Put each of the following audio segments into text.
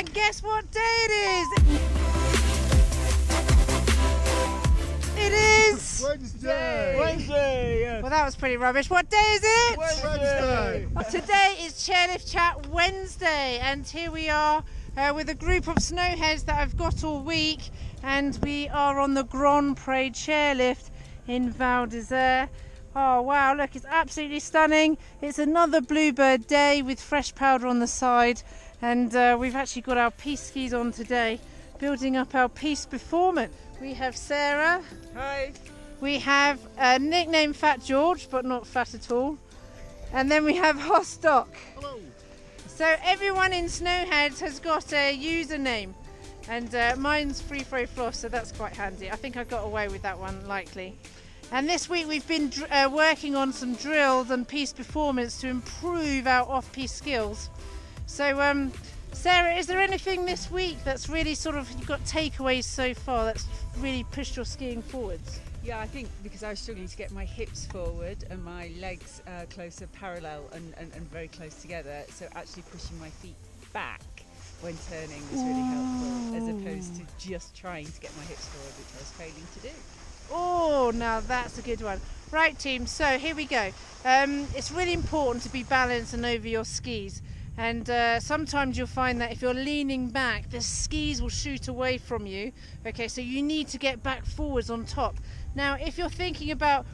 And guess what day it is? It is Wednesday, yes. Well, that was pretty rubbish. What day is it? Wednesday. Today is Chairlift Chat Wednesday, and here we are with a group of snowheads that I've got all week, and we are on the Grand Prix chairlift in Val d'Isère. Oh wow, look, it's absolutely stunning. It's another bluebird day with fresh powder on the side, and we've actually got our Piste skis on today, building up our Piste performance. We have Sarah. Hi. We have a nickname Fat George, but not fat at all. And then we have Hossdoc. Hello. So everyone in Snowheads has got a username, and mine's Free Throw Floss, so that's quite handy. I think I got away with that one likely. And this week we've been working on some drills and Piste performance to improve our off-piste skills. So Sarah, is there anything this week that's really sort of, you've got takeaways so far that's really pushed your skiing forwards? Yeah, I think because I was struggling to get my hips forward and my legs closer parallel and very close together, so actually pushing my feet back when turning was really helpful, as opposed to just trying to get my hips forward, which I was failing to do. Oh, now that's a good one. Right team, so here we go. It's really important to be balanced and over your skis. And sometimes you'll find that if you're leaning back, the skis will shoot away from you. Okay, so you need to get back forwards on top. Now, if you're thinking about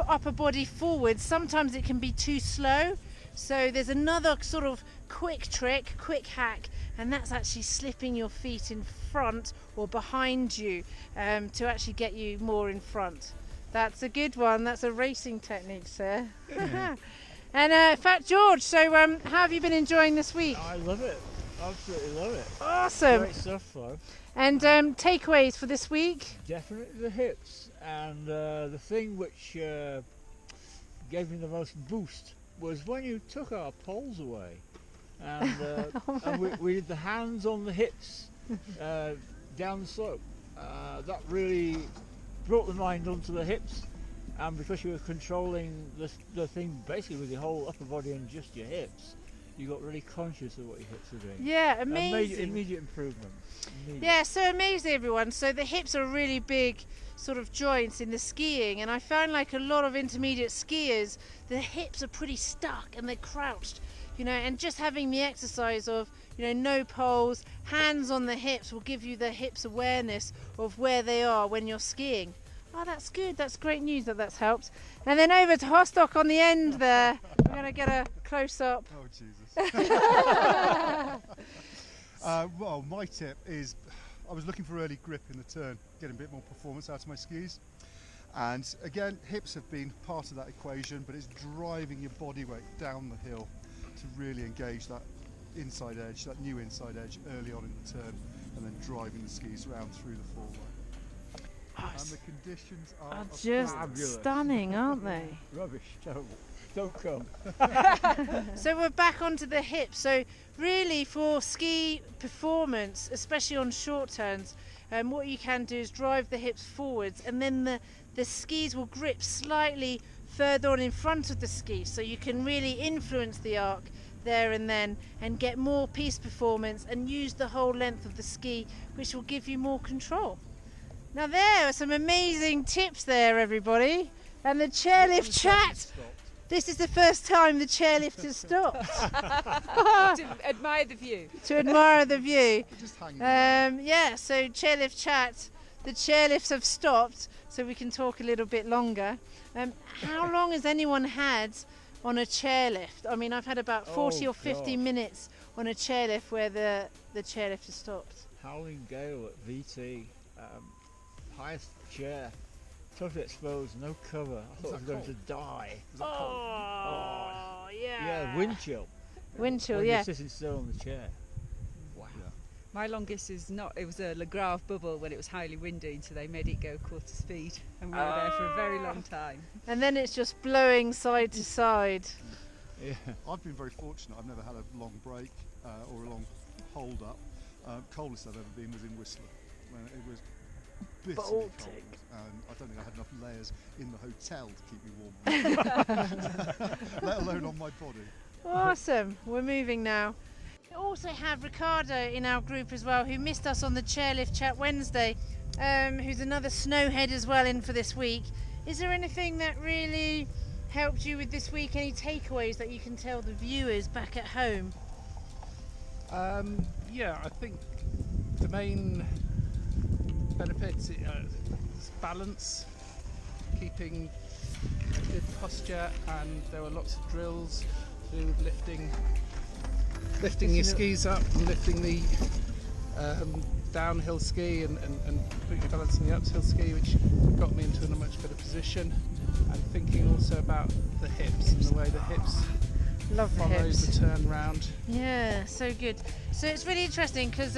upper body forwards, sometimes it can be too slow. So there's another sort of quick trick, quick hack, and that's actually slipping your feet in front or behind you to actually get you more in front. That's a good one. That's a racing technique, sir. And Fat George, so how have you been enjoying this week? I love it. Absolutely love it. Awesome. Great stuff, though. And takeaways for this week? Definitely the hips. And the thing which gave me the most boost was when you took our poles away. And we did the hands on the hips down the slope. That really brought the mind onto the hips. And because you were controlling the thing basically with your whole upper body and just your hips, you got really conscious of what your hips were doing. Yeah, amazing. Immediate improvement. Yeah, so amazing, everyone. So the hips are really big sort of joints in the skiing, and I found like a lot of intermediate skiers, the hips are pretty stuck and they're crouched, you know, and just having the exercise of, you know, no poles, hands on the hips will give you the hips awareness of where they are when you're skiing. Oh, that's good. That's great news that's helped. And then over to Hossdoc on the end there. We're going to get a close-up. Oh, Jesus. Well, my tip is I was looking for early grip in the turn, getting a bit more performance out of my skis. And again, hips have been part of that equation, but it's driving your body weight down the hill to really engage that inside edge, that new inside edge early on in the turn, and then driving the skis round through the four-way. And the conditions are just fabulous. Stunning, aren't they? Rubbish, terrible. Don't come. So we're back onto the hips. So really for ski performance, especially on short turns, what you can do is drive the hips forwards, and then the skis will grip slightly further on in front of the ski, so you can really influence the arc there and then and get more Piste performance and use the whole length of the ski, which will give you more control. Now there are some amazing tips there, everybody. And the chairlift chat. This is the first time the chairlift has stopped. To admire the view. To admire the view. just hanging Yeah, so chairlift chat. The chairlifts have stopped, so we can talk a little bit longer. How long has anyone had on a chairlift? I mean, I've had about 40 or 50 minutes on a chairlift where the chairlift has stopped. Howling gale at VT. Highest chair, totally exposed, no cover. I thought I was going to die. Oh, yeah. Yeah, wind chill. Wind chill, when yeah. you're sitting still on the chair. Wow. Yeah. My longest is not, it was a Le Grave bubble when it was highly windy, so they made it go quarter speed, and we were there for a very long time. And then it's just blowing side to side. Yeah. I've been very fortunate. I've never had a long break or a long hold up. Coldest I've ever been was in Whistler, when it was bitterly cold, and I don't think I had enough layers in the hotel to keep me warm, let alone on my body. Awesome. We're moving now. We also have Riccardo in our group as well, who missed us on the Chairlift Chat Wednesday, who's another snowhead as well in for this week. Is there anything that really helped you with this week? Any takeaways that you can tell the viewers back at home? Yeah, I think the main benefits is balance, keeping good posture, and there were lots of drills to do with lifting your skis up and lifting the downhill ski and putting your balance on the uphill ski, which got me into a much better position, and thinking also about the hips and the way the hips Love the follows hips. the turn round. Yeah, so good. So it's really interesting because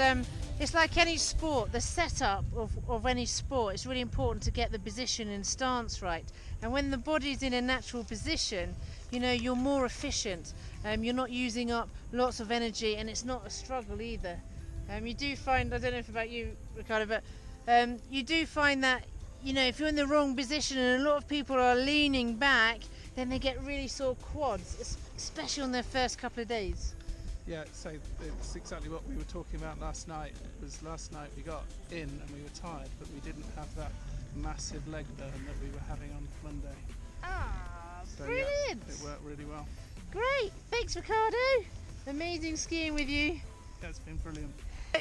it's like any sport, the setup of any sport, it's really important to get the position and stance right. And when the body's in a natural position, you know, you're more efficient. You're not using up lots of energy, and it's not a struggle either. You do find, I don't know if about you, Riccardo, but you do find that, you know, if you're in the wrong position and a lot of people are leaning back, then they get really sore quads, especially on their first couple of days. Yeah, so it's exactly what we were talking about last night. Last night we got in and we were tired, but we didn't have that massive leg burn that we were having on Monday. Ah, So, brilliant! Yeah, it worked really well. Great, thanks Riccardo. Amazing skiing with you. Yeah, it's been brilliant.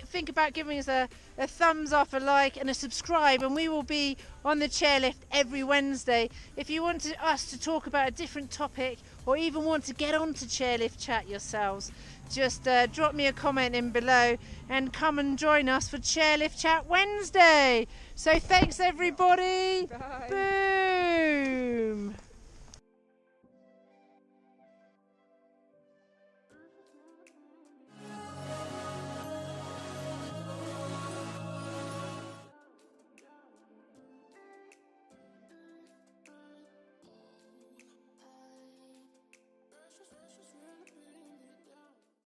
Think about giving us a thumbs up, a like and a subscribe, and we will be on the chairlift every Wednesday. If you want us to talk about a different topic or even want to get on to Chairlift Chat yourselves, just drop me a comment in below and come and join us for Chairlift Chat Wednesday. So thanks everybody. Bye. Boo.